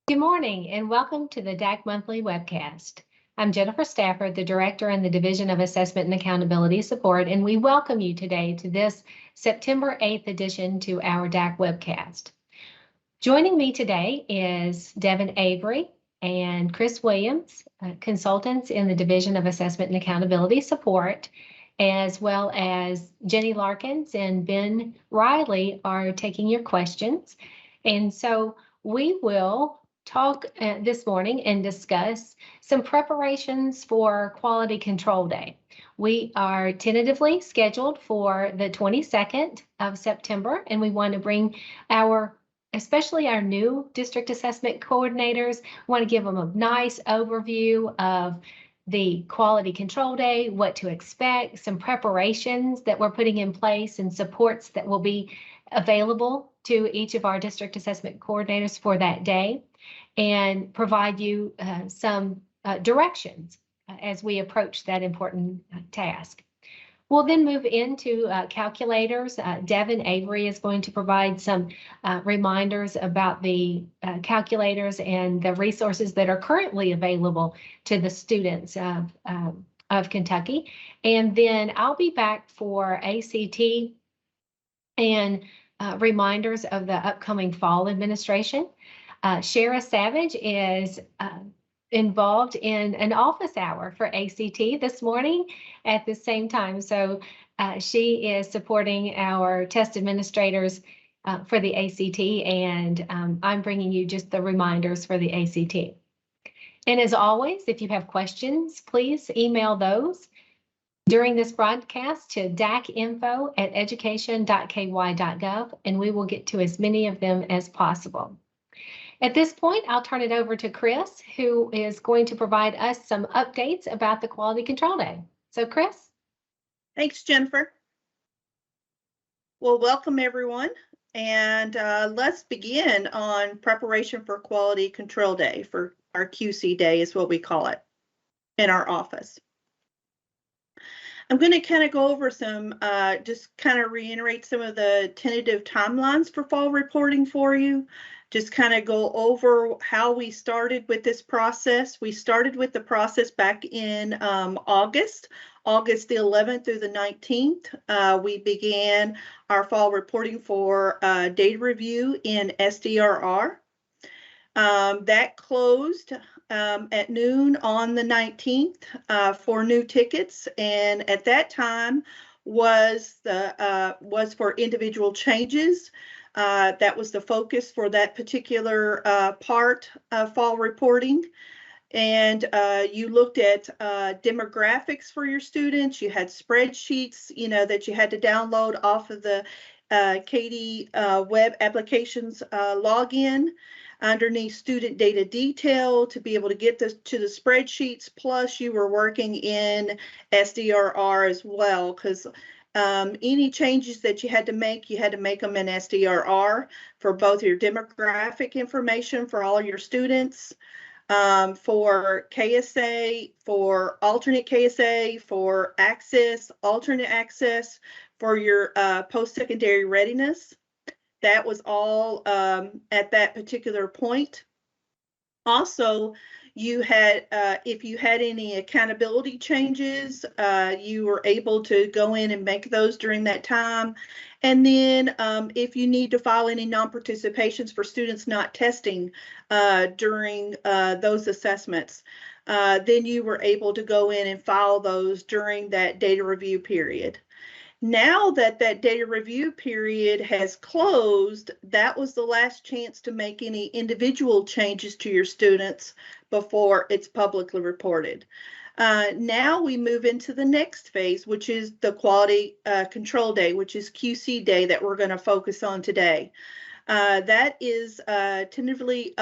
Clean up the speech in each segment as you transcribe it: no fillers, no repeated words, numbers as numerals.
Good morning and welcome to the DAC Monthly Webcast. I'm Jennifer Stafford, the Director in the Division of Assessment and Accountability Support, and we welcome you today to this September 8th edition to our DAC Webcast. Joining me today is Devin Avery and Chris Williams, consultants in the Division of Assessment and Accountability Support, as well as Jenny Larkins and Ben Riley are taking your questions. And so we will talk this morning and discuss some preparations for Quality Control Day. We are tentatively scheduled for the 22nd of September, and we want to bring especially our new district assessment coordinators, want to give them a nice overview of the Quality Control Day, what to expect, some preparations that we're putting in place and supports that will be available to each of our district assessment coordinators for that day, and provide you some directions as we approach that important task. We'll then move into calculators. Devin Avery is going to provide some reminders about the calculators and the resources that are currently available to the students of Kentucky. And then I'll be back for ACT and reminders of the upcoming fall administration. Shara Savage is involved in an office hour for ACT this morning at the same time. So she is supporting our test administrators for the ACT, and I'm bringing you just the reminders for the ACT. And as always, if you have questions, please email those during this broadcast to dacinfo@education.ky.gov, and we will get to as many of them as possible. At this point, I'll turn it over to Chris, who is going to provide us some updates about the Quality Control Day. So, Chris? Thanks, Jennifer. Well, welcome everyone, and let's begin on preparation for Quality Control Day, for our QC Day is what we call it in our office. I'm going to kind of go over some, just kind of reiterate some of the tentative timelines for fall reporting for you. Just kind of go over how we started with this process. We started with the process back in August the 11th through the 19th. We began our fall reporting for data review in SDRR. That closed at noon on the 19th for new tickets, and at that time was for individual changes. That was the focus for that particular part of fall reporting. And you looked at demographics for your students. You had spreadsheets, that you had to download off of the KD web applications login. Underneath student data detail to be able to get to the spreadsheets, plus you were working in SDRR as well, because any changes that you had to make them in SDRR for both your demographic information for all your students, for KSA, for alternate KSA, for access, alternate access, for your post-secondary readiness. That was all at that particular point. Also, you had, if you had any accountability changes, you were able to go in and make those during that time. And then if you need to file any non-participations for students not testing during those assessments, then you were able to go in and file those during that data review period. Now that that data review period has closed, that was the last chance to make any individual changes to your students before it's publicly reported. Now we move into the next phase, which is the Quality Control Day, which is QC Day that we're going to focus on today. That is tentatively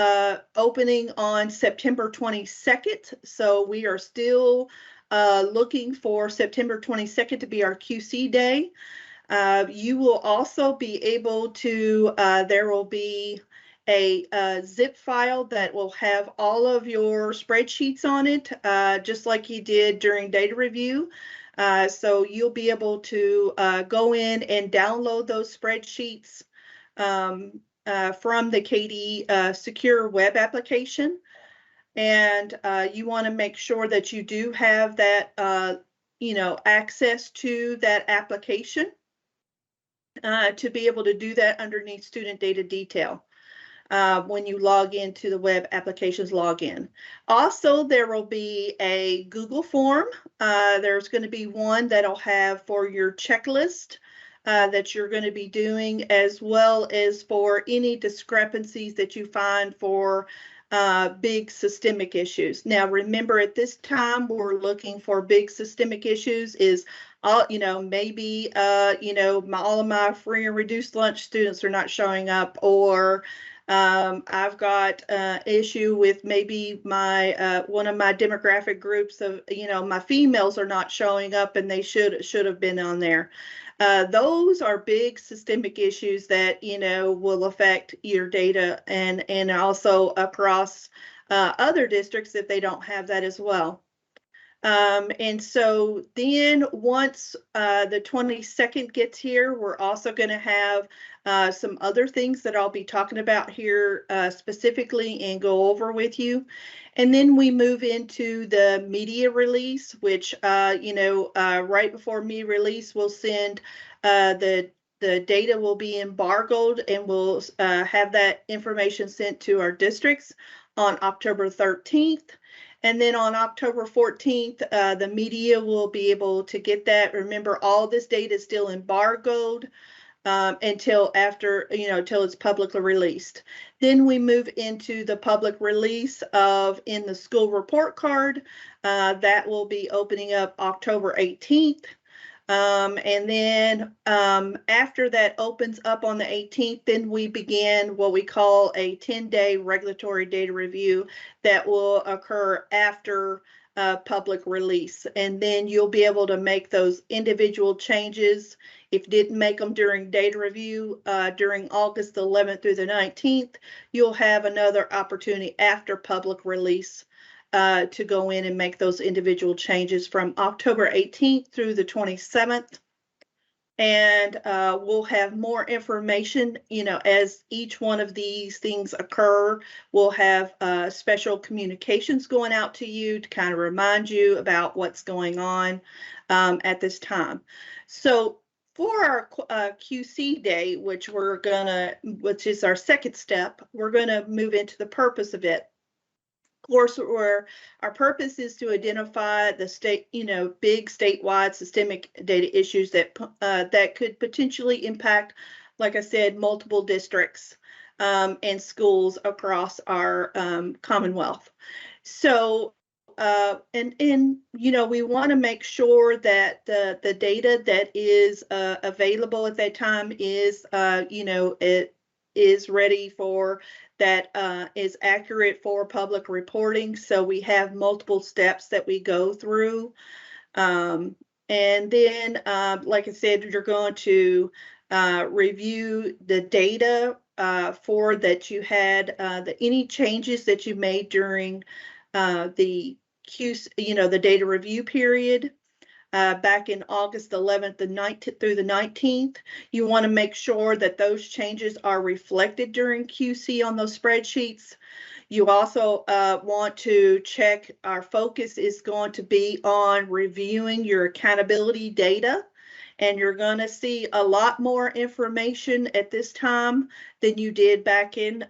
opening on September 22nd, so we are still looking for September 22nd to be our QC Day. You will also be able to, there will be a zip file that will have all of your spreadsheets on it, just like you did during data review. So you'll be able to go in and download those spreadsheets from the KD secure web application. And you want to make sure that you do have that, access to that application to be able to do that underneath student data detail when you log into the web applications login. Also, there will be a Google form. There's going to be one that'll have for your checklist that you're going to be doing, as well as for any discrepancies that you find for big systemic issues. Now, remember, at this time, we're looking for big systemic issues is all, maybe, all of my free and reduced lunch students are not showing up, or I've got issue with maybe my one of my demographic groups of, my females are not showing up and they should have been on there. Those are big systemic issues that, will affect your data and also across other districts if they don't have that as well. And so then once the 22nd gets here, we're also going to have some other things that I'll be talking about here specifically and go over with you. And then we move into the media release, which, right before media release, we'll send the data will be embargoed, and we'll have that information sent to our districts on October 13th. And then on October 14th, the media will be able to get that. Remember, all this data is still embargoed until after, until it's publicly released. Then we move into the public release of in the school report card. That will be opening up October 18th. And then after that opens up on the 18th, then we begin what we call a 10-day regulatory data review that will occur after public release. And then you'll be able to make those individual changes. If you didn't make them during data review during August 11th through the 19th, you'll have another opportunity after public release to go in and make those individual changes from October 18th through the 27th. And we'll have more information, as each one of these things occur. We'll have special communications going out to you to kind of remind you about what's going on at this time. So for our QC day, which is our second step, we're going to move into the purpose of it. Of course, our purpose is to identify the state, big statewide systemic data issues that could potentially impact, like I said, multiple districts and schools across our Commonwealth. So, we want to make sure that the data that is available at that time is, it is ready for that is accurate for public reporting. So we have multiple steps that we go through. And then, like I said, you're going to review the data for that you had, any changes that you made during the the data review period. Back in August 11th through the 19th. You want to make sure that those changes are reflected during QC on those spreadsheets. You also want to check, our focus is going to be on reviewing your accountability data, and you're going to see a lot more information at this time than you did back in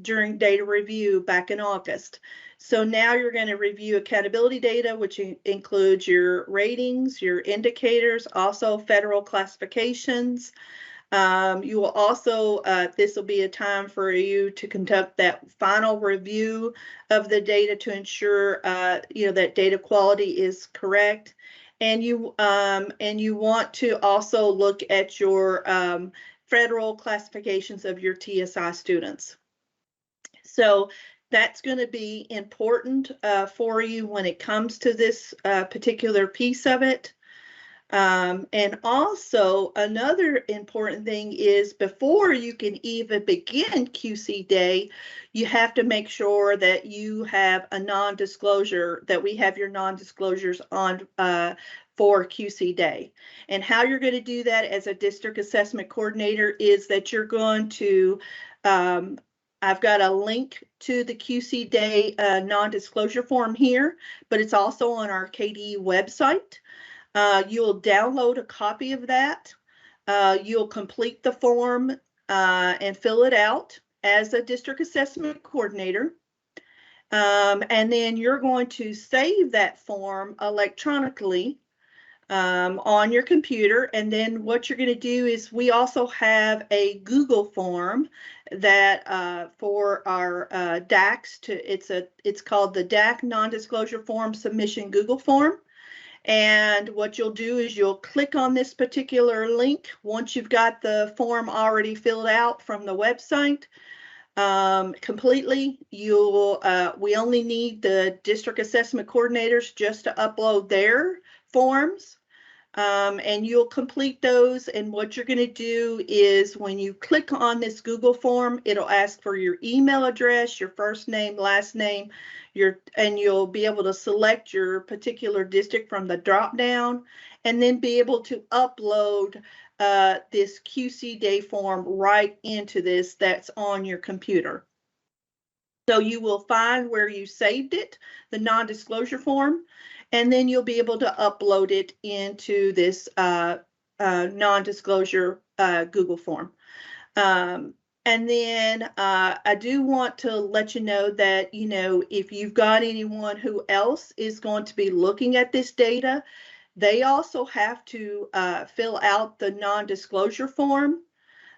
during data review back in August. So now you're going to review accountability data, which includes your ratings, your indicators, also federal classifications. You will also, this will be a time for you to conduct that final review of the data to ensure, that data quality is correct. And you want to also look at your federal classifications of your TSI students. So that's going to be important for you when it comes to this particular piece of it. And also another important thing is before you can even begin QC day, you have to make sure that you have a non-disclosure, that we have your non-disclosures on for QC day. And how you're going to do that as a district assessment coordinator is that you're going to, I've got a link to the QC day non-disclosure form here, but it's also on our KDE website. You'll download a copy of that. You'll complete the form and fill it out as a district assessment coordinator. And then you're going to save that form electronically on your computer. And then what you're going to do is we also have a Google form that for our DACs it's called the DAC Non-Disclosure Form Submission Google Form. And what you'll do is you'll click on this particular link once you've got the form already filled out from the website completely. We only need the district assessment coordinators just to upload their forms. And you'll complete those. And what you're going to do is when you click on this Google form, it'll ask for your email address, your first name, last name, and you'll be able to select your particular district from the drop down and then be able to upload this QC day form right into this that's on your computer. So you will find where you saved it, the non-disclosure form, and then you'll be able to upload it into this non-disclosure Google form. And then I do want to let you know that, if you've got anyone who else is going to be looking at this data, they also have to fill out the non-disclosure form.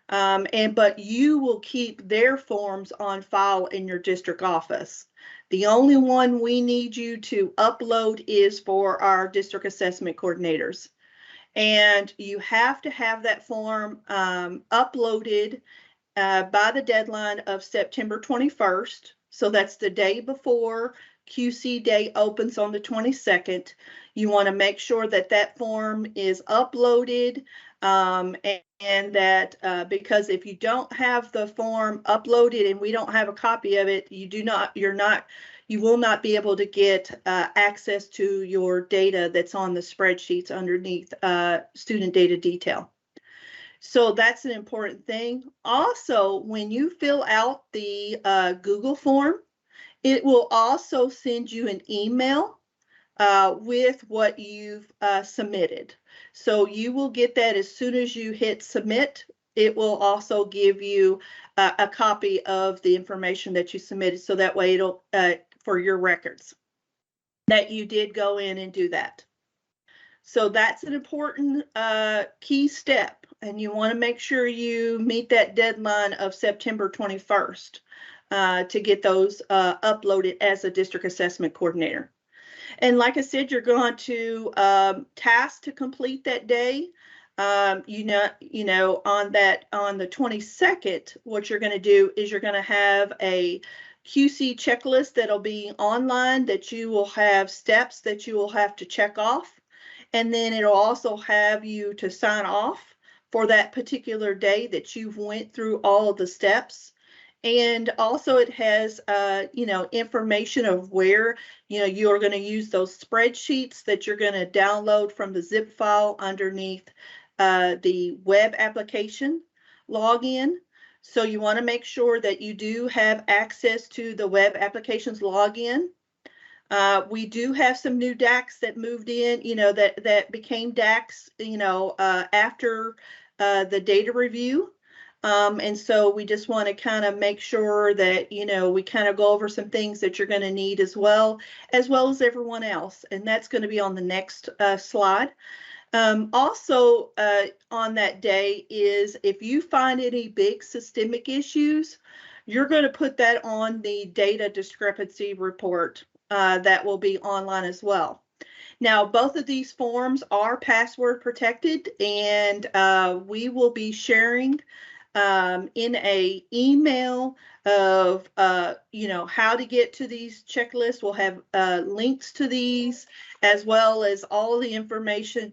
But you will keep their forms on file in your district office. The only one we need you to upload is for our district assessment coordinators. And you have to have that form uploaded by the deadline of September 21st. So that's the day before QC day opens on the 22nd. You want to make sure that that form is uploaded and that because if you don't have the form uploaded and we don't have a copy of it, you will not be able to get access to your data that's on the spreadsheets underneath student data detail. So that's an important thing. Also, when you fill out the Google form, it will also send you an email with what you've submitted. So you will get that as soon as you hit submit. It will also give you a copy of the information that you submitted. So that way it'll, for your records, that you did go in and do that. So that's an important key step. And you want to make sure you meet that deadline of September 21st to get those uploaded as a district assessment coordinator. And like I said, you're going to task to complete that day. On the 22nd, what you're going to do is you're going to have a QC checklist that'll be online that you will have steps that you will have to check off. And then it'll also have you to sign off for that particular day that you've went through all of the steps. And also it has, information of where, you're going to use those spreadsheets that you're going to download from the zip file underneath the web application login. So you want to make sure that you do have access to the web applications login. We do have some new DACs that moved in, that became DACs, after the data review. And so we just want to kind of make sure that, we kind of go over some things that you're going to need as well as everyone else. And that's going to be on the next slide. Also on that day is if you find any big systemic issues, you're going to put that on the data discrepancy report that will be online as well. Now, both of these forms are password protected, and we will be sharing in a email of, how to get to these checklists. We'll have links to these, as well as all the information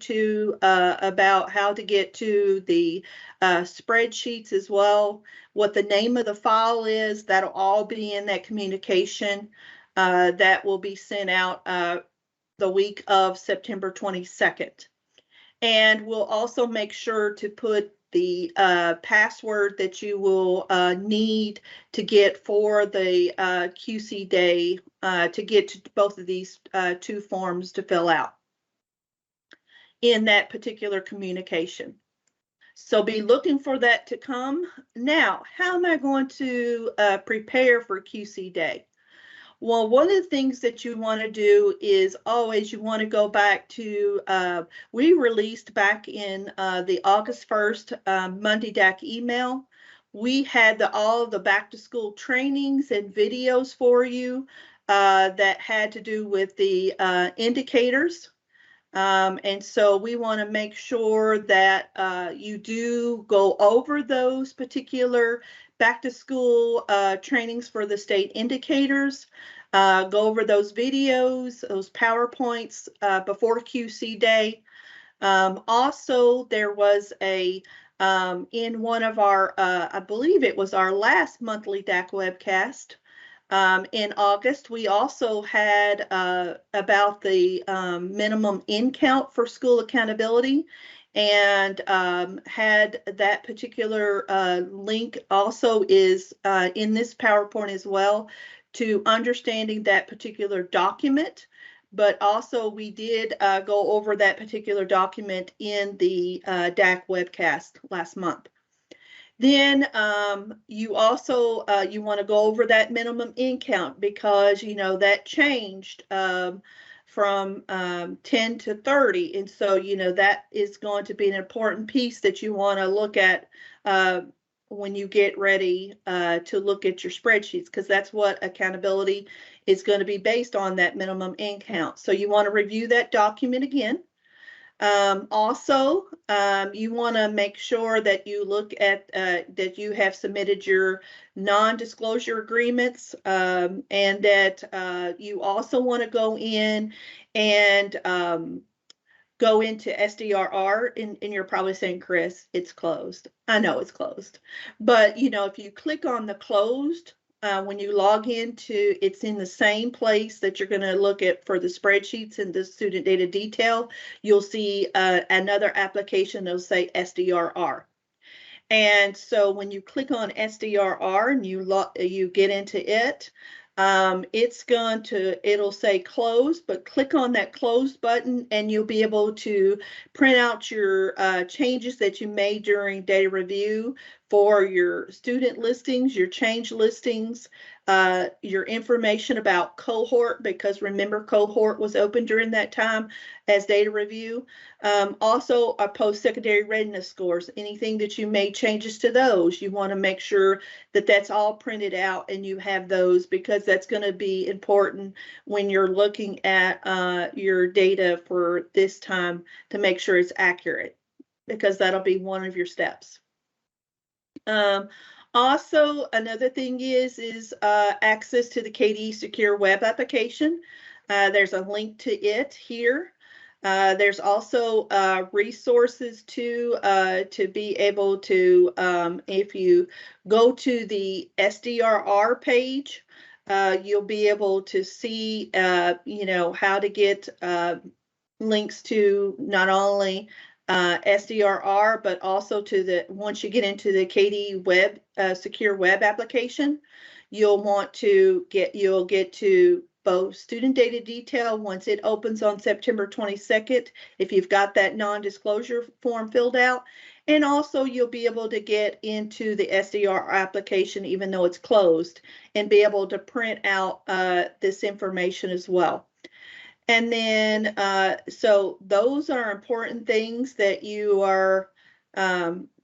about how to get to the spreadsheets as well. What the name of the file is, that'll all be in that communication that will be sent out the week of September 22nd. And we'll also make sure to put the password that you will need to get for the QC day to get to both of these two forms to fill out in that particular communication. So be looking for that to come. Now, how am I going to prepare for QC day? Well, one of the things that you want to do is always you want to go back to, we released back in the August 1st Monday DAC email. We had all of the back to school trainings and videos for you that had to do with the indicators. And so we want to make sure that you do go over those particular back to school trainings for the state indicators, go over those videos, those PowerPoints before QC day. Also, there was in one of our, I believe it was our last monthly DAC webcast, in August, we also had about the minimum in count for school accountability, and had that particular link also is in this PowerPoint as well, to understanding that particular document. But also we did go over that particular document in the DAC webcast last month. Then you also you want to go over that minimum in count, because that changed from 10 to 30, and so that is going to be an important piece that you want to look at when you get ready to look at your spreadsheets, because that's what accountability is going to be based on, that minimum in count. So you want to review that document again. Also, you want to make sure that you look at that you have submitted your non-disclosure agreements, and that you also want to go in and go into SDRR, and you're probably saying, Chris, it's closed. I know it's closed, but if you click on the closed, when you log into, it's in the same place that you're going to look at for the spreadsheets and the student data detail. You'll see another application that'll say SDRR. And so when you click on SDRR and you get into it, it'll say close, but click on that close button and you'll be able to print out your changes that you made during data review for your student listings, your change listings, your information about cohort, because remember, cohort was open during that time as data review. Also, our post-secondary readiness scores, anything that you made changes to those, you want to make sure that that's all printed out and you have those, because that's going to be important when you're looking at your data for this time to make sure it's accurate, because that'll be one of your steps. Also, another thing is access to the KDE Secure Web application. There's a link to it here. There's also resources to be able to, if you go to the SDRR page, you'll be able to see, how to get links to not only SDRR, but also to once you get into the KDE Web Secure Web application, you'll get to both student data detail once it opens on September 22nd, if you've got that non-disclosure form filled out, and also you'll be able to get into the SDR application even though it's closed, and be able to print out this information as well. And then, so those are important things that you are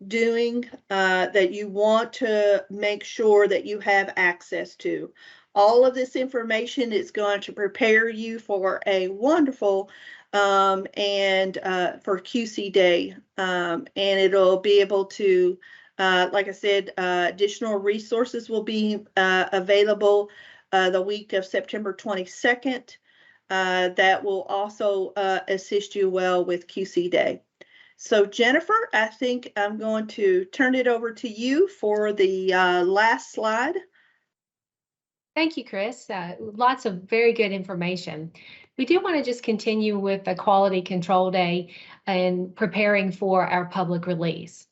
doing, that you want to make sure that you have access to. All of this information is going to prepare you for a wonderful and for QC day, and it'll be able to Like I said, additional resources will be available the week of September 22nd. That will also assist you well with QC Day. So Jennifer, I think I'm going to turn it over to you for the last slide. Thank you, Chris. Lots of very good information. We do want to just continue with the Quality Control Day and preparing for our public release.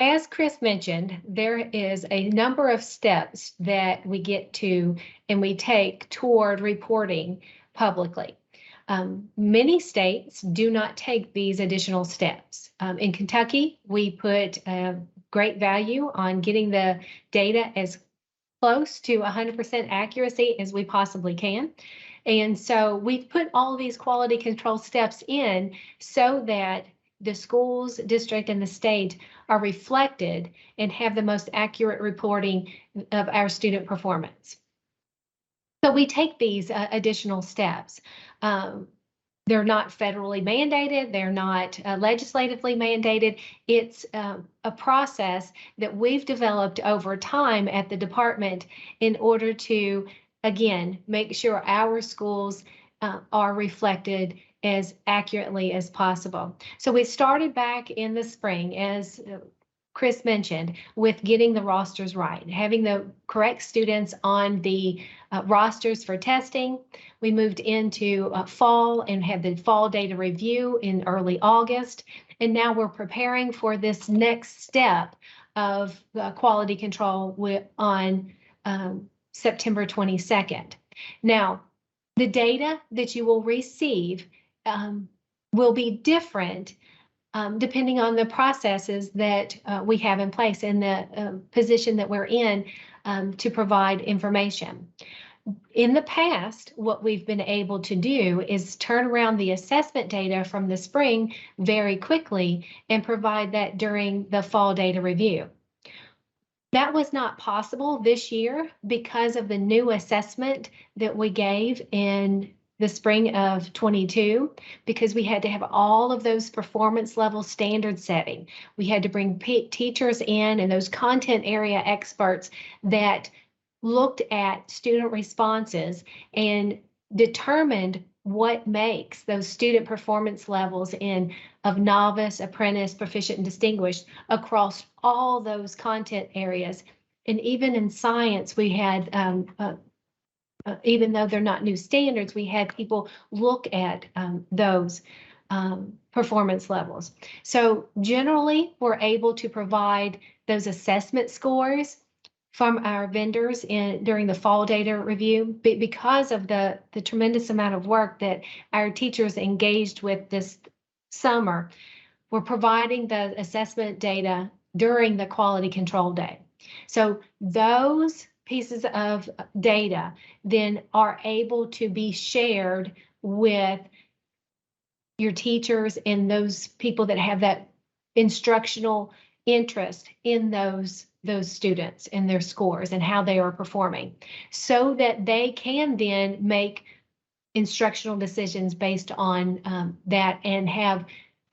As Chris mentioned, there is a number of steps that we get to and we take toward reporting publicly. Many states do not take these additional steps. In Kentucky, we put great value on getting the data as close to 100% accuracy as we possibly can. And so we've put all of these quality control steps in so that the schools, district, and the state are reflected and have the most accurate reporting of our student performance. So we take these additional steps. They're not federally mandated. They're not legislatively mandated. It's a process that we've developed over time at the department in order to, again, make sure our schools are reflected as accurately as possible. So we started back in the spring, as Chris mentioned, with getting the rosters right, having the correct students on the rosters for testing. We moved into fall and had the fall data review in early August. And now we're preparing for this next step of quality control on September 22nd. Now, the data that you will receive will be different depending on the processes that we have in place and the position that we're in to provide information. In the past, what we've been able to do is turn around the assessment data from the spring very quickly and provide that during the fall data review. That was not possible this year because of the new assessment that we gave in the spring of 22, because we had to have all of those performance level standard setting. We had to bring teachers in and those content area experts that looked at student responses and determined what makes those student performance levels of novice, apprentice, proficient, and distinguished across all those content areas. And even in science, we had even though they're not new standards, we had people look at those performance levels. So generally, we're able to provide those assessment scores from our vendors during the fall data review because of the tremendous amount of work that our teachers engaged with this summer. We're providing the assessment data during the quality control day. So those pieces of data then are able to be shared with your teachers and those people that have that instructional interest in those students and their scores and how they are performing, so that they can then make instructional decisions based on that and have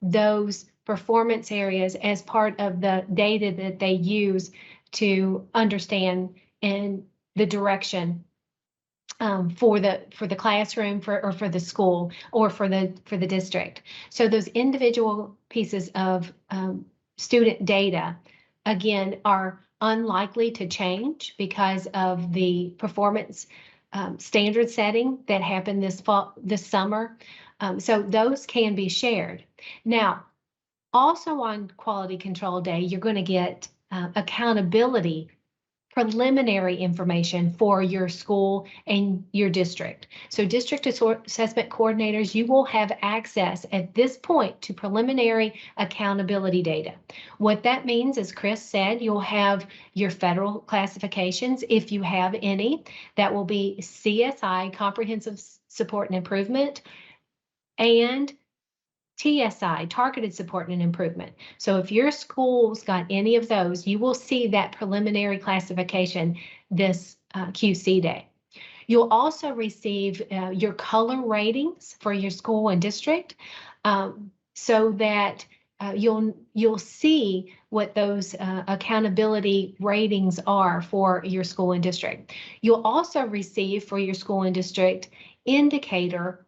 those performance areas as part of the data that they use to understand and the direction for the classroom or for the school or for the district. So those individual pieces of student data, again, are unlikely to change because of the performance standard setting that happened this summer. So those can be shared. Now, also on Quality Control Day, you're going to get accountability preliminary information for your school and your district. So district assessment coordinators, you will have access at this point to preliminary accountability data. What that means, as Chris said, you'll have your federal classifications, if you have any. That will be CSI, Comprehensive Support and Improvement, and TSI, Targeted Support and Improvement. So if your school's got any of those, you will see that preliminary classification this QC day. You'll also receive your color ratings for your school and district so that you'll see what those accountability ratings are for your school and district. You'll also receive for your school and district indicator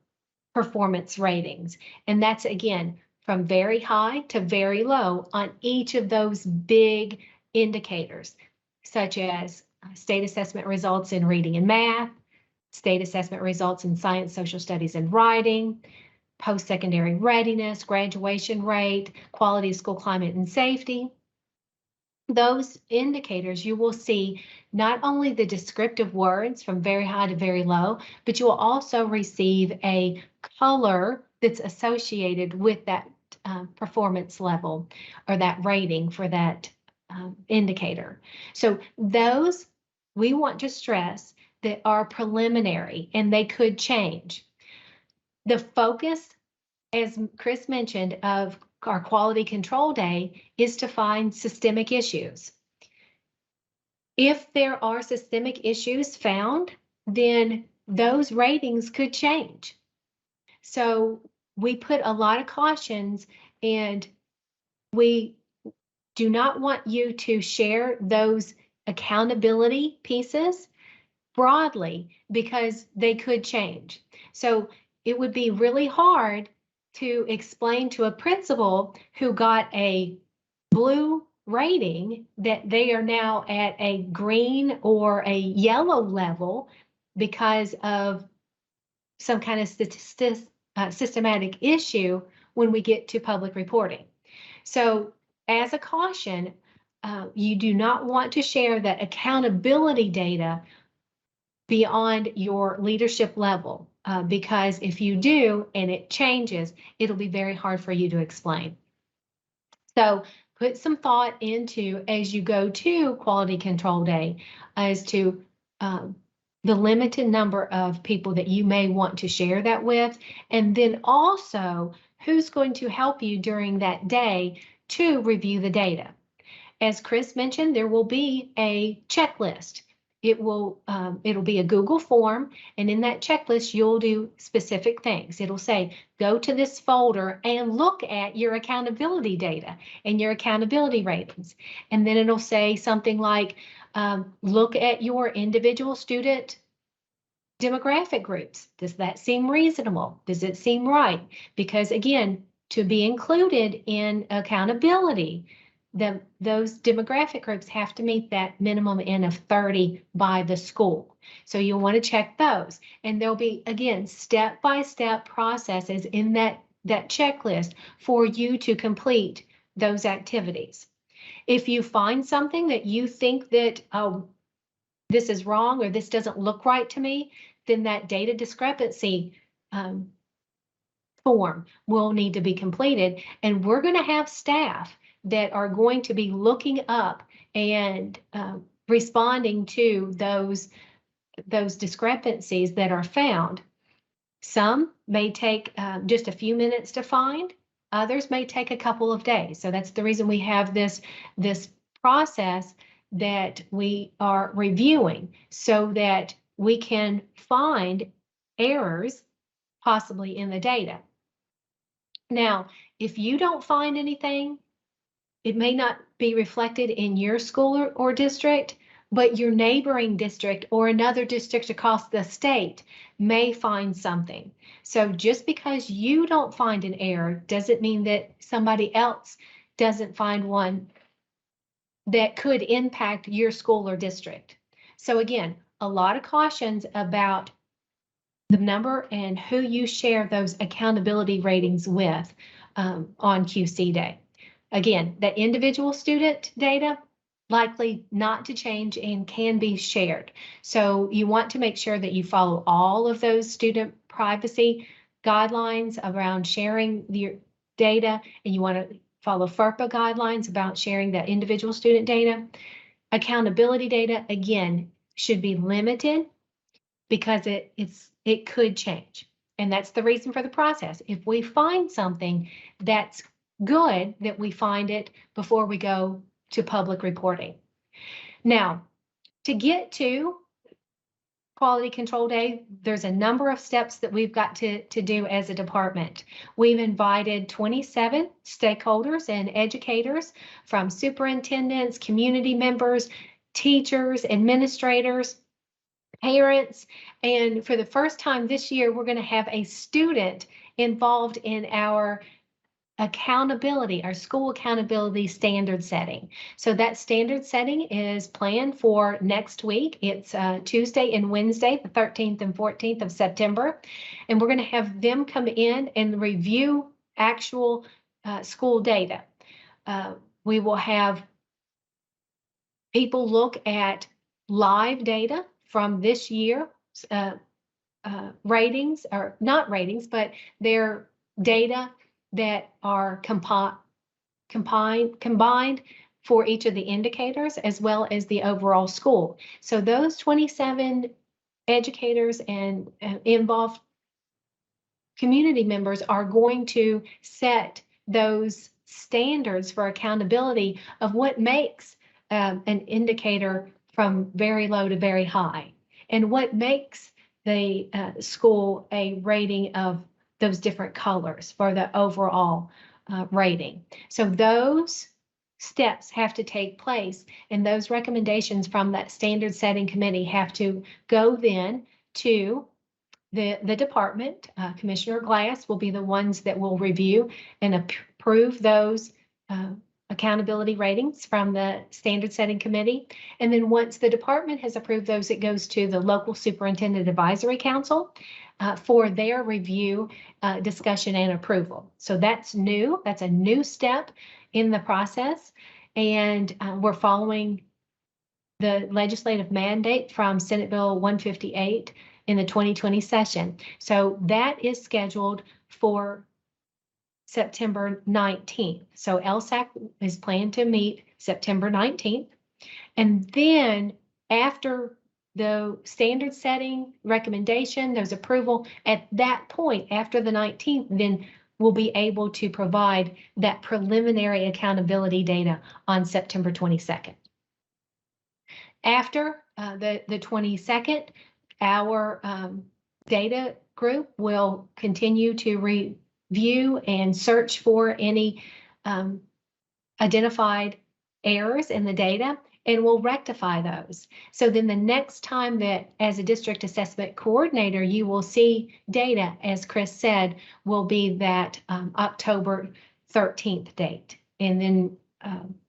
performance ratings, and that's again from very high to very low on each of those big indicators, such as state assessment results in reading and math, state assessment results in science, social studies, and writing, post-secondary readiness, graduation rate, quality of school climate and safety. Those indicators, you will see not only the descriptive words from very high to very low, but you will also receive a color that's associated with that performance level or that rating for that indicator. So those we want to stress that are preliminary and they could change. The focus, as Chris mentioned, of our quality control day is to find systemic issues. If there are systemic issues found, then those ratings could change. So we put a lot of cautions, and we do not want you to share those accountability pieces broadly because they could change. So it would be really hard to explain to a principal who got a blue rating that they are now at a green or a yellow level because of some kind of systematic issue when we get to public reporting. So as a caution, you do not want to share that accountability data beyond your leadership level, because if you do and it changes, it'll be very hard for you to explain. So put some thought into, as you go to quality control day, as to the limited number of people that you may want to share that with, and then also who's going to help you during that day to review the data. As Chris mentioned, there will be a checklist. It'll be a Google form, and in that checklist, you'll do specific things. It'll say, go to this folder and look at your accountability data and your accountability ratings. And then it'll say something like, look at your individual student demographic groups. Does that seem reasonable? Does it seem right? Because again, to be included in accountability, those demographic groups have to meet that minimum N of 30 by the school. So you'll want to check those. And there'll be, again, step-by-step processes in that checklist for you to complete those activities. If you find something that you think that, oh, this is wrong or this doesn't look right to me, then that data discrepancy form will need to be completed. And we're going to have staff that are going to be looking up and responding to those discrepancies that are found. Some may take just a few minutes to find. Others may take a couple of days. So that's the reason we have this process that we are reviewing so that we can find errors possibly in the data. Now, if you don't find anything, it may not be reflected in your school or district, but your neighboring district or another district across the state may find something. So just because you don't find an error doesn't mean that somebody else doesn't find one that could impact your school or district. So again, a lot of cautions about the number and who you share those accountability ratings with on QC Day. Again, the individual student data likely not to change and can be shared. So you want to make sure that you follow all of those student privacy guidelines around sharing your data, and you want to follow FERPA guidelines about sharing that individual student data. Accountability data, again, should be limited because it could change. And that's the reason for the process. If we find something that's good, that we find it before we go to public reporting. Now, to get to Quality Control Day, there's a number of steps that we've got to do as a department. We've invited 27 stakeholders and educators from superintendents, community members, teachers, administrators, parents, and for the first time this year, we're going to have a student involved in our accountability, our school accountability standard setting. So that standard setting is planned for next week. It's Tuesday and Wednesday, the 13th and 14th of September. And we're going to have them come in and review actual school data. We will have people look at live data from this year, ratings, or not ratings, but their data that are combined for each of the indicators as well as the overall school. So those 27 educators and involved community members are going to set those standards for accountability of what makes an indicator from very low to very high, and what makes the school a rating of those different colors for the overall rating. So those steps have to take place, and those recommendations from that standard setting committee have to go then to the department. Commissioner Glass will be the ones that will review and approve those accountability ratings from the standard setting committee. And then once the department has approved those, it goes to the local superintendent advisory council for their review, discussion, and approval. So that's new. That's a new step in the process. And we're following the legislative mandate from Senate Bill 158 in the 2020 session. So that is scheduled for September 19th. So LSAC is planned to meet September 19th. And then after the standard setting recommendation, there's approval at that point after the 19th, then we'll be able to provide that preliminary accountability data on September 22nd. After the 22nd, our data group will continue to review and search for any identified errors in the data, and we'll rectify those. So then the next time that as a district assessment coordinator, you will see data, as Chris said, will be that October 13th date. And then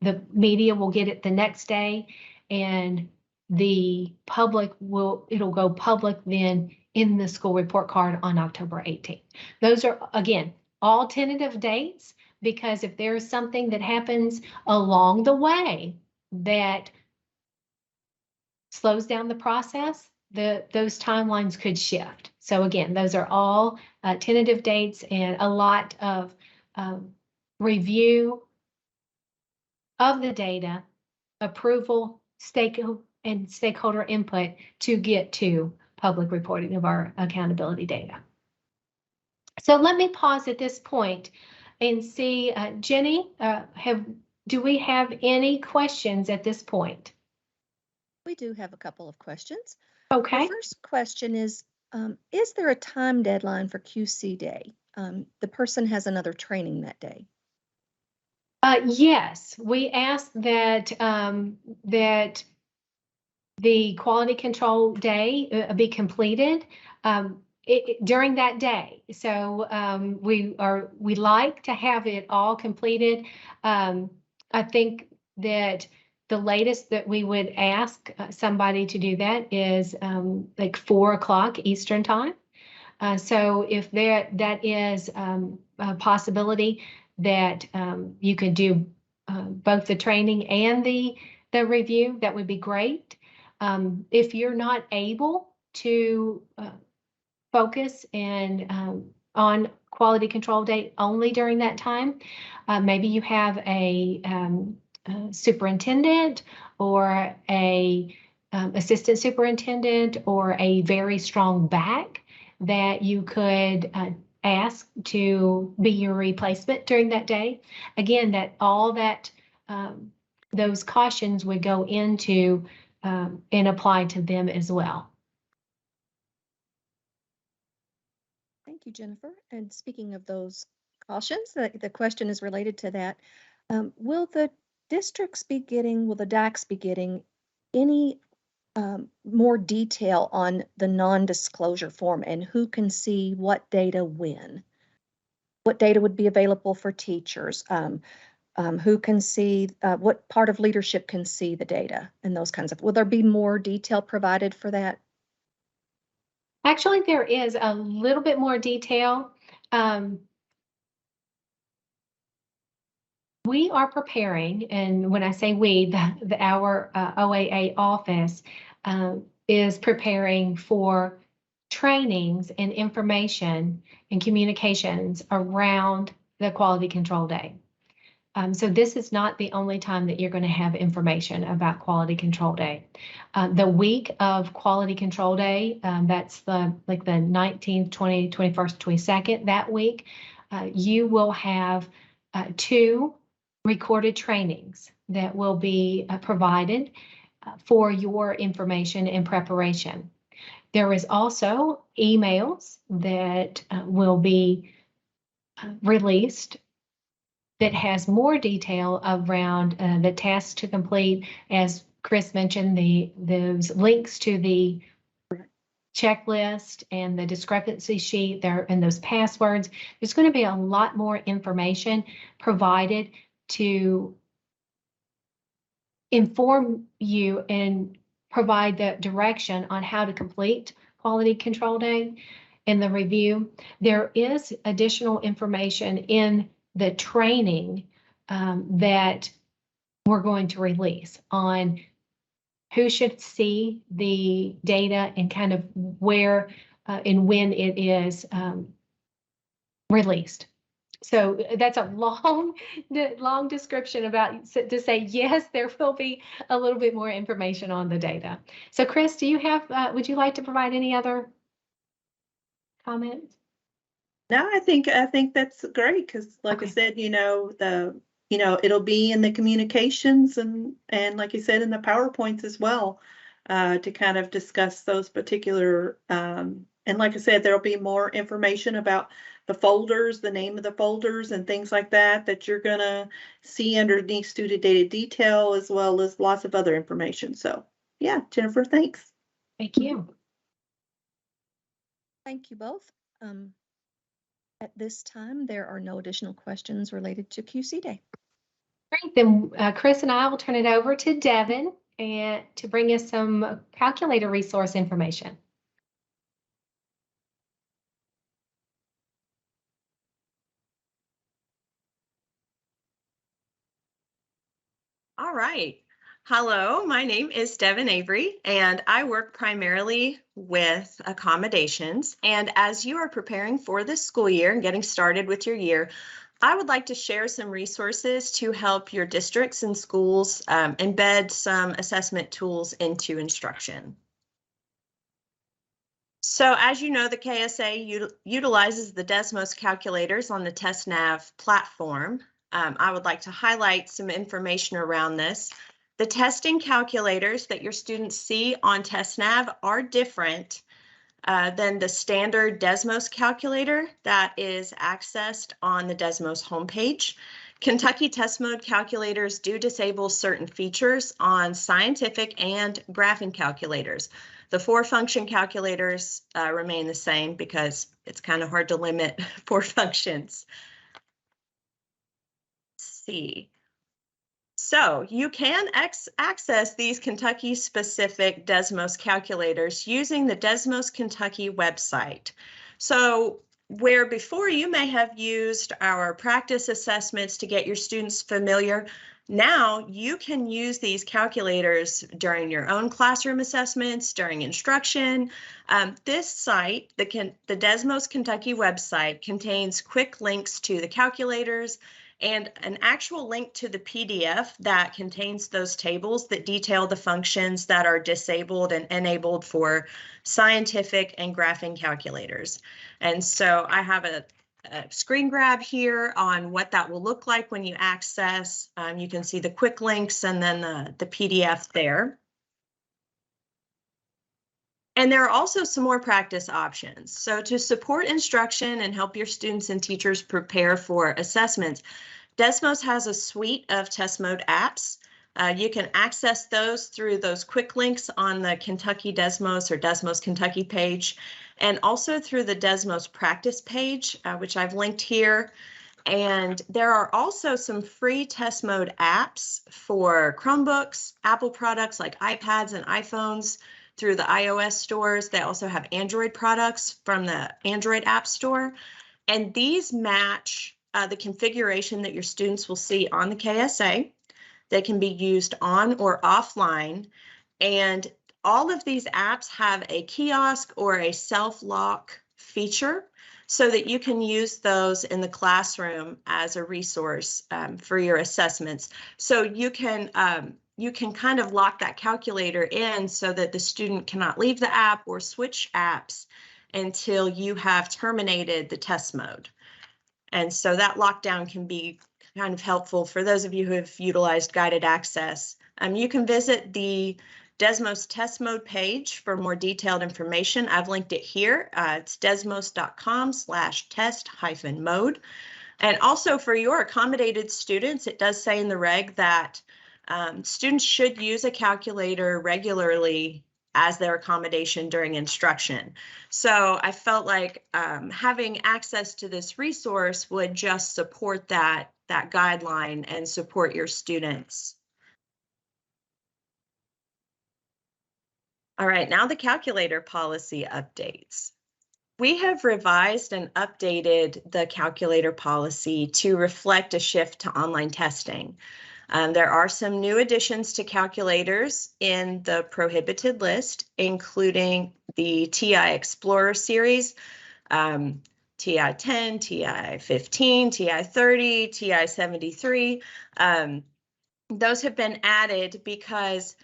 the media will get it the next day, and the public it'll go public then in the school report card on October 18th. Those are, again, all tentative dates, because if there's something that happens along the way that slows down the process, those timelines could shift. So again, those are all tentative dates, and a lot of review of the data, approval, stakeholder input to get to public reporting of our accountability data. So let me pause at this point and see, Jenny, do we have any questions at this point? We do have a couple of questions. Okay. The first question is there a time deadline for QC Day? The person has another training that day. Yes, we asked that that the quality control day be completed during that day. So we like to have it all completed. I think that the latest that we would ask somebody to do that is like 4 o'clock Eastern time. So if that is a possibility that you could do both the training and the review, that would be great. If you're not able to focus and on quality control day only during that time, maybe you have a superintendent or a assistant superintendent or a very strong back that you could ask to be your replacement during that day. Again, those cautions would go into and apply to them as well. Thank you, Jennifer. And speaking of those cautions, the question is related to that. Will the will the DACs be getting any more detail on the non-disclosure form and who can see what data when? What data would be available for teachers? Who can see, what part of leadership can see the data and those kinds of, will there be more detail provided for that? Actually, there is a little bit more detail. We are preparing, and when I say we, our OAA office is preparing for trainings and information and communications around the Quality Control Day. So this is not the only time that you're going to have information about Quality Control Day. The week of Quality Control Day, that's the 19th, 20th, 21st, 22nd, that week, you will have 2 recorded trainings that will be provided for your information and preparation. There is also emails that will be released that has more detail around the tasks to complete. As Chris mentioned, those links to the checklist and the discrepancy sheet there and those passwords. There's going to be a lot more information provided to inform you and provide the direction on how to complete Quality Control Day in the review. There is additional information in the training that we're going to release on who should see the data and kind of where and when it is released. So that's a long description about to say, yes, there will be a little bit more information on the data. So Chris, do you have, would you like to provide any other comments? No, I think that's great because, like I said, it'll be in the communications and like you said, in the PowerPoints as well, to kind of discuss those particular. And like I said, there'll be more information about the folders, the name of the folders, and things like that you're gonna see underneath student data detail, as well as lots of other information. So, yeah, Jennifer, thanks. Thank you. Thank you both. At this time, there are no additional questions related to QC Day. Great, then Chris and I will turn it over to Devin and to bring us some calculator resource information. All right. Hello, my name is Devin Avery, and I work primarily with accommodations. And as you are preparing for this school year and getting started with your year, I would like to share some resources to help your districts and schools embed some assessment tools into instruction. So as you know, the KSA utilizes the Desmos calculators on the TestNav platform. I would like to highlight some information around this. The testing calculators that your students see on TestNav are different than the standard Desmos calculator that is accessed on the Desmos homepage. Kentucky Test Mode calculators do disable certain features on scientific and graphing calculators. The 4-function calculators remain the same because it's kind of hard to limit 4 functions. Let's see. So you can access these Kentucky-specific Desmos calculators using the Desmos Kentucky website. So where before you may have used our practice assessments to get your students familiar, now you can use these calculators during your own classroom assessments, during instruction. This site, the Desmos Kentucky website, contains quick links to the calculators and an actual link to the PDF that contains those tables that detail the functions that are disabled and enabled for scientific and graphing calculators. And so I have a screen grab here on what that will look like when you access. You can see the quick links and then the PDF there. And there are also some more practice options. So to support instruction and help your students and teachers prepare for assessments, Desmos has a suite of test mode apps. You can access those through those quick links on the Kentucky Desmos or Desmos Kentucky page, and also through the Desmos practice page, which I've linked here. And there are also some free test mode apps for Chromebooks, Apple products like iPads and iPhones through the iOS stores. They also have Android products from the Android App Store. And these match the configuration that your students will see on the KSA. They can be used on or offline. And all of these apps have a kiosk or a self-lock feature so that you can use those in the classroom as a resource for your assessments. So you can kind of lock that calculator in so that the student cannot leave the app or switch apps until you have terminated the test mode. And so that lockdown can be kind of helpful for those of you who have utilized guided access. You can visit the Desmos test mode page for more detailed information. I've linked it here. It's desmos.com/test-mode. And also for your accommodated students, it does say in the reg that students should use a calculator regularly as their accommodation during instruction. So I felt like having access to this resource would just support that guideline and support your students. All right, now the calculator policy updates. We have revised and updated the calculator policy to reflect a shift to online testing. There are some new additions to calculators in the prohibited list, including the TI Explorer series, TI 10, TI 15, TI 30, TI 73. Those have been added because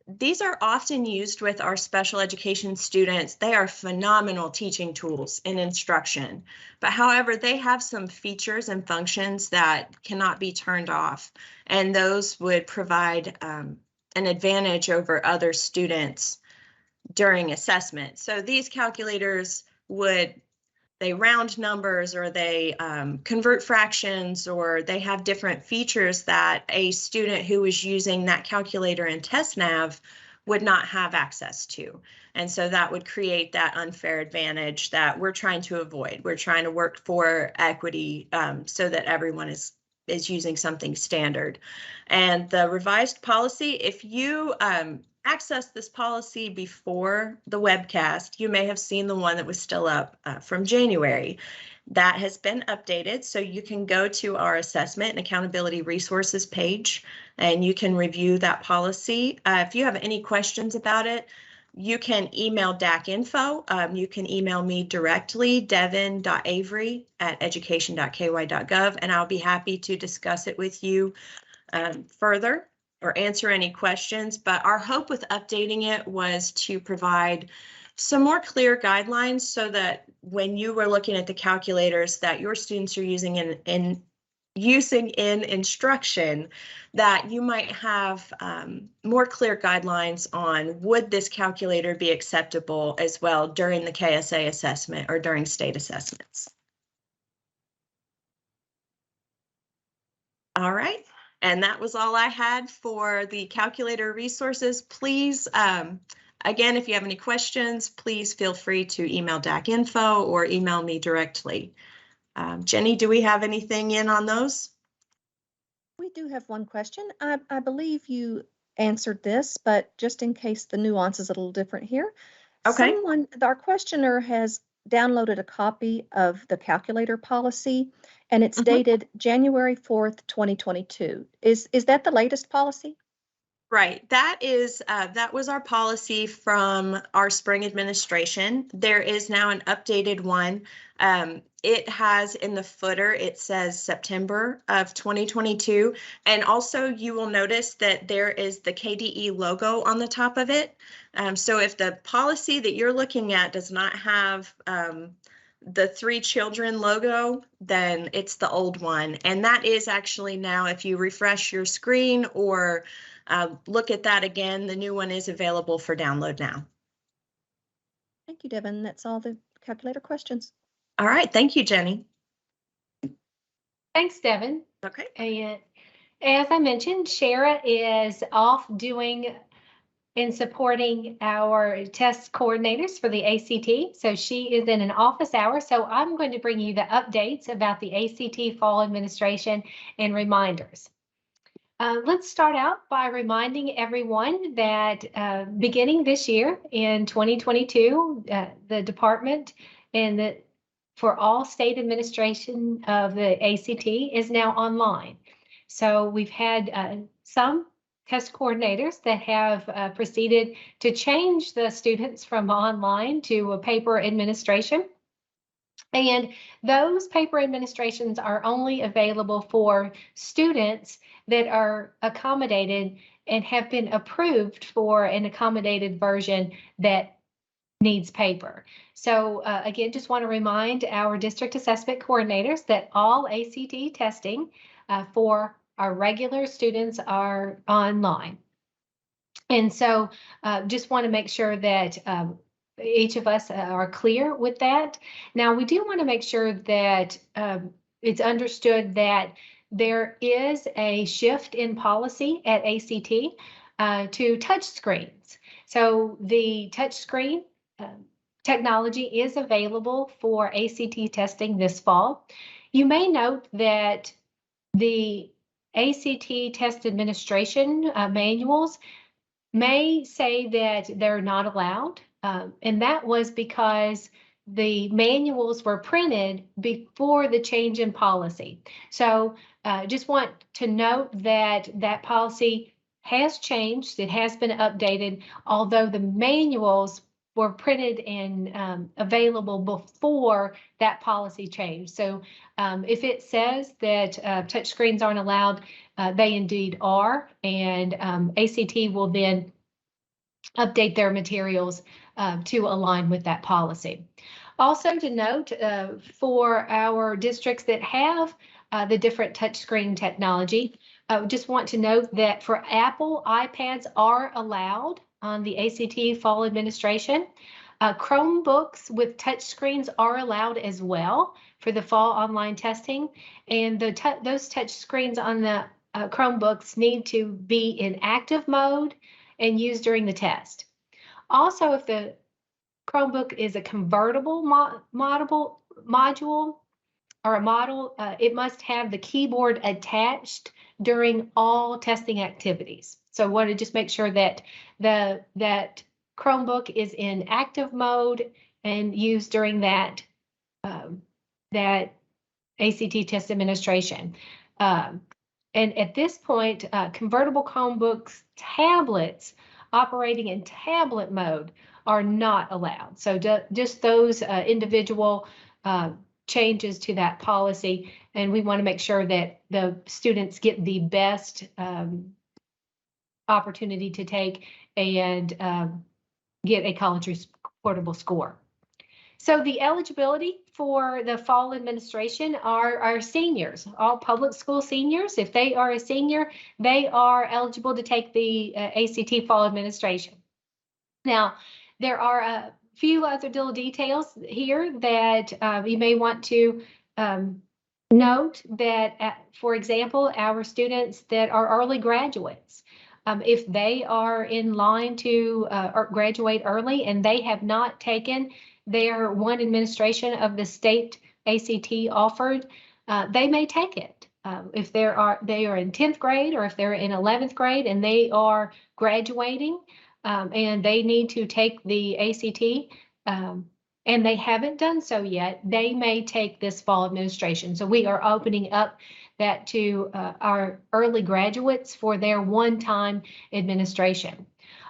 these are often used with our special education students. They are phenomenal teaching tools in instruction, but however, they have some features and functions that cannot be turned off, and those would provide an advantage over other students during assessment. So these calculators they round numbers, or they convert fractions, or they have different features that a student who is using that calculator in TestNav would not have access to. And so that would create that unfair advantage that we're trying to avoid. We're trying to work for equity so that everyone is using something standard. And the revised policy, if you access this policy before the webcast, you may have seen the one that was still up from January. That has been updated, so you can go to our assessment and accountability resources page and you can review that policy. If you have any questions about it, you can email DAC info. You can email me directly, devin.avery@education.ky.gov, and I'll be happy to discuss it with you further or answer any questions. But our hope with updating it was to provide some more clear guidelines so that when you were looking at the calculators that your students are using in instruction, that you might have more clear guidelines on would this calculator be acceptable as well during the KSA assessment or during state assessments. All right. And that was all I had for the calculator resources. Please, again, if you have any questions, please feel free to email DAC info or email me directly. Jenny, do we have anything in on those? We do have one question. I believe you answered this, but just in case the nuance is a little different here. Okay. Our questioner has downloaded a copy of the calculator policy, and it's dated January 4th, 2022. Is that the latest policy? Right. That was our policy from our spring administration. There is now an updated one. It has in the footer, it says September of 2022. And also you will notice that there is the KDE logo on the top of it. So if the policy that you're looking at does not have the 3 children logo, then it's the old one. And that is actually now, if you refresh your screen or look at that again, the new one is available for download now. Thank you, Devin. That's all the calculator questions. All right, thank you, Jenny. Thanks, Devin. Okay. And as I mentioned, Shara is off doing and supporting our test coordinators for the ACT. So she is in an office hour. So I'm going to bring you the updates about the ACT fall administration and reminders. Let's start out by reminding everyone that beginning this year in 2022, the department and for all state administration of the ACT is now online. So we've had some test coordinators that have proceeded to change the students from online to a paper administration. And those paper administrations are only available for students that are accommodated and have been approved for an accommodated version that needs paper. So again, just want to remind our district assessment coordinators that all ACT testing for our regular students are online. And so just want to make sure that each of us are clear with that. Now, we do want to make sure that it's understood that there is a shift in policy at ACT to touch screens. So the touch screen technology is available for ACT testing this fall. You may note that the ACT test administration manuals may say that they're not allowed. And that was because the manuals were printed before the change in policy. So just want to note that that policy has changed. It has been updated, although the manuals were printed and available before that policy change. So if it says that touchscreens aren't allowed, they indeed are, and ACT will then update their materials to align with that policy. Also to note, for our districts that have the different touchscreen technology, just want to note that for Apple, iPads are allowed on the ACT fall administration. Chromebooks with touchscreens are allowed as well for the fall online testing, and those touchscreens on the Chromebooks need to be in active mode and used during the test. Also, if the Chromebook is a convertible module or a model, it must have the keyboard attached during all testing activities. So I want to just make sure that that Chromebook is in active mode and used during that that ACT test administration. And at this point, convertible Chromebooks, tablets operating in tablet mode are not allowed. So just those individual changes to that policy, and we want to make sure that the students get the best opportunity to take and get a college reportable score. So the eligibility for the fall administration are our seniors, all public school seniors. If they are a senior, they are eligible to take the ACT fall administration. Now, there are a few other little details here that you may want to note that, for example, our students that are early graduates, if they are in line to graduate early and they have not taken their one administration of the state ACT offered, they may take it. If they are in 10th grade or if they're in 11th grade and they are graduating and they need to take the ACT and they haven't done so yet, they may take this fall administration. So we are opening up that to our early graduates for their one-time administration.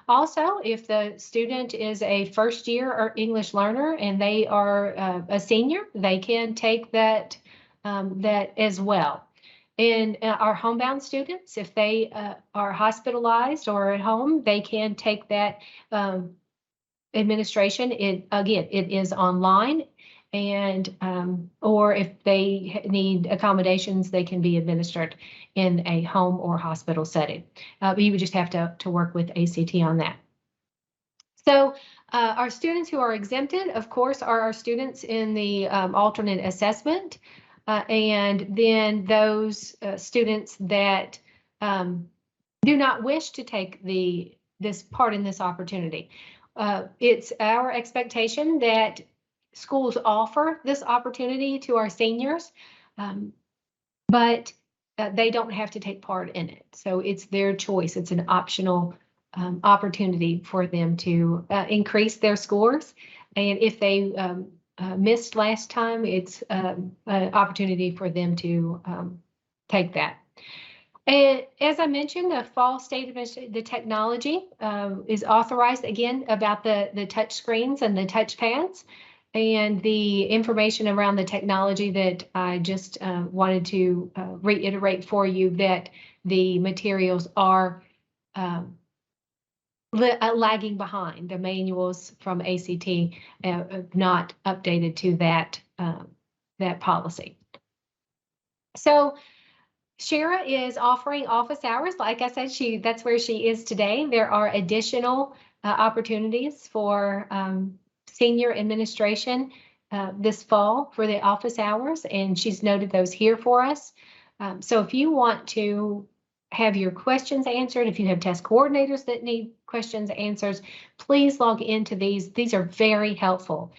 Also, if the student is a first-year or English learner and they are a senior, they can take that as well. And our homebound students, if they are hospitalized or at home, they can take that administration. It is online, and or if they need accommodations, they can be administered in a home or hospital setting. But you would just have to work with ACT on that. So Our students who are exempted, of course, are our students in the alternate assessment. And then those students that do not wish to take this part in this opportunity. It's our expectation that schools offer this opportunity to our seniors, but they don't have to take part in it. So it's their choice. It's an optional opportunity for them to increase their scores. And if they missed last time, it's an opportunity for them to take that. And as I mentioned, the fall state of the technology is authorized again about the touch screens and the touch pads, and the information around the technology that I just wanted to reiterate for you, that the materials are lagging behind. The manuals from ACT not updated to that policy. So Shara is offering office hours. Like I said, that's where she is today. There are additional opportunities for senior administration this fall for the office hours, and she's noted those here for us. So if you want to have your questions answered, if you have test coordinators that need questions answered, please log into these. These are very helpful.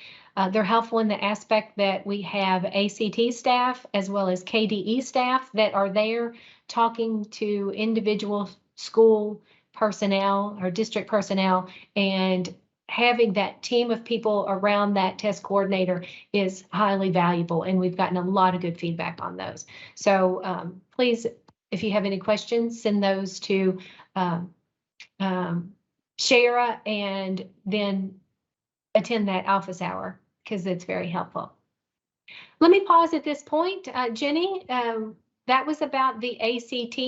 They're helpful in the aspect that we have ACT staff as well as KDE staff that are there talking to individual school personnel or district personnel, and having that team of people around that test coordinator is highly valuable, and we've gotten a lot of good feedback on those. So please, if you have any questions, send those to Shara, and then attend that office hour, because it's very helpful. Let me pause at this point. Jenny, that was about the ACT.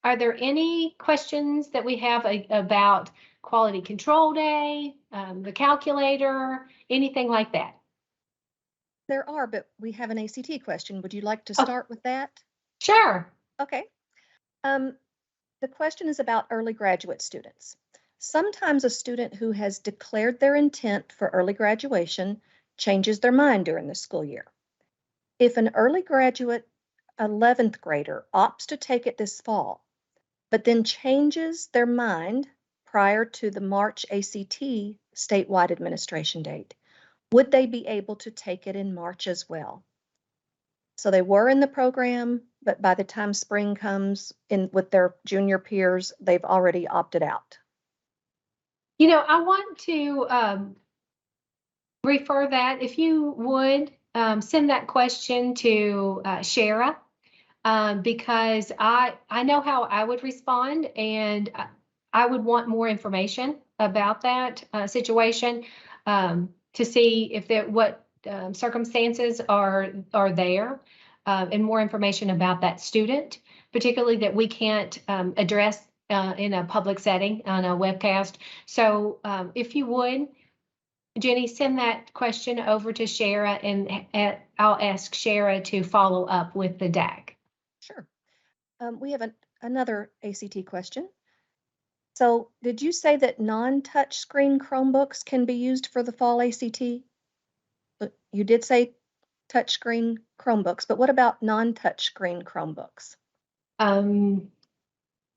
Are there any questions that we have about Quality Control Day, the calculator, anything like that? There are, but we have an ACT question. Would you like to start with that? Sure. Okay. The question is about early graduate students. Sometimes a student who has declared their intent for early graduation changes their mind during the school year. If an early graduate 11th grader opts to take it this fall, but then changes their mind prior to the March ACT statewide administration date, would they be able to take it in March as well? So they were in the program, but by the time spring comes in with their junior peers, they've already opted out. You know, I want to refer that, if you would, send that question to Shara, because I know how I would respond, and I would want more information about that situation to see if what circumstances are there, and more information about that student, particularly that we can't address in a public setting on a webcast. So if you would, Jenny, send that question over to Shara, and I'll ask Shara to follow up with the DAC. Sure. We have another ACT question. So did you say that non-touch screen Chromebooks can be used for the fall ACT? You did say touch screen Chromebooks, but what about non-touch screen Chromebooks?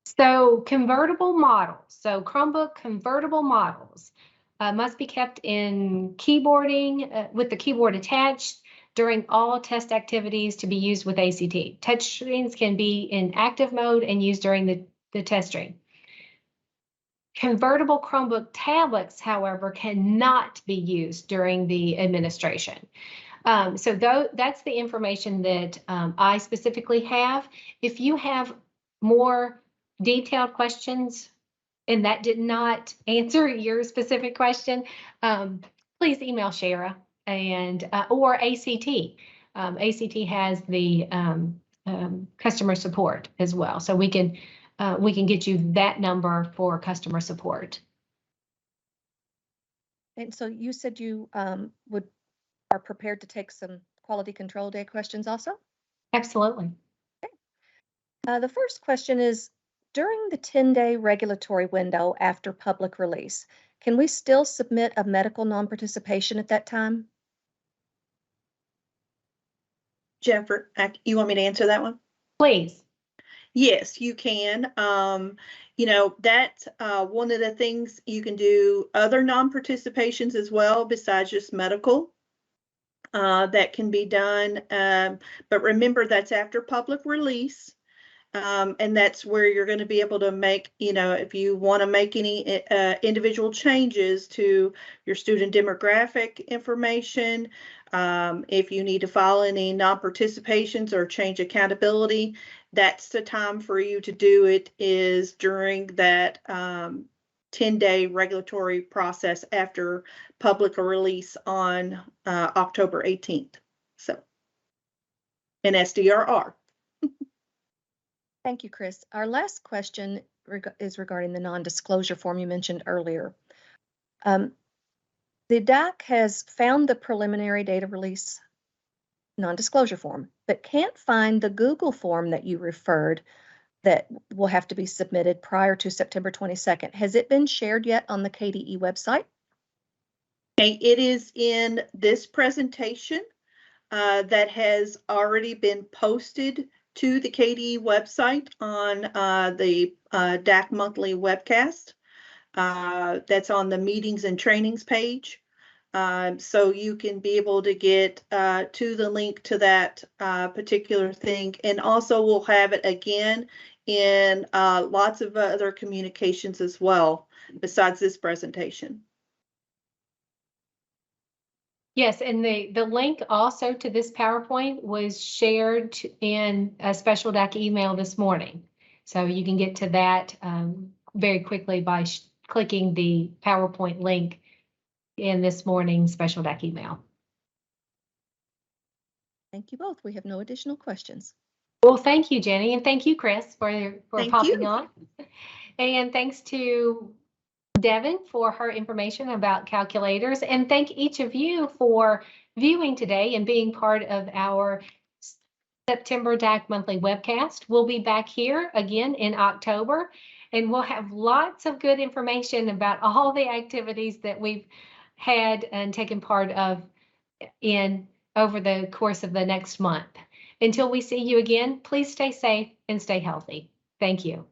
So convertible models, so Chromebook convertible models must be kept in keyboarding with the keyboard attached during all test activities to be used with ACT. Touch screens can be in active mode and used during the test stream. Convertible Chromebook tablets, however, cannot be used during the administration. So that's the information that I specifically have. If you have more detailed questions and that did not answer your specific question, please email Shara and or ACT. ACT has the customer support as well, so we can get you that number for customer support. And so you said you are prepared to take some quality control day questions also? Absolutely. Okay. The first question is, during the 10-day regulatory window after public release, can we still submit a medical non-participation at that time? Jennifer, you want me to answer that one? Please. Yes, you can. That's one of the things you can do other non-participations as well besides just medical. That can be done. But remember, that's after public release. And that's where you're going to be able to make, if you want to make any individual changes to your student demographic information, if you need to file any non-participations or change accountability, that's the time for you to do it, is during that 10-day regulatory process after public release on October 18th. So, in SDRR. Thank you, Chris. Our last question is regarding the non-disclosure form you mentioned earlier. The DAC has found the preliminary data release non-disclosure form, but can't find the Google form that you referred that will have to be submitted prior to September 22nd. Has it been shared yet on the KDE website? Okay, it is in this presentation that has already been posted to the KDE website on the DAC Monthly Webcast. That's on the meetings and trainings page. So you can be able to get to the link to that particular thing. And also we'll have it again in lots of other communications as well, besides this presentation. Yes, and the link also to this PowerPoint was shared in a special DAC email this morning. So you can get to that very quickly by clicking the PowerPoint link in this morning's special DAC email. Thank you both. We have no additional questions. Well, thank you, Jenny, and thank you, Chris, for Thank popping you. on. And thanks to Devin for her information about calculators, and thank each of you for viewing today and being part of our September DAC Monthly Webcast. We'll be back here again in October, and we'll have lots of good information about all the activities that we've had and taken part of in over the course of the next month. Until we see you again, please stay safe and stay healthy. Thank you.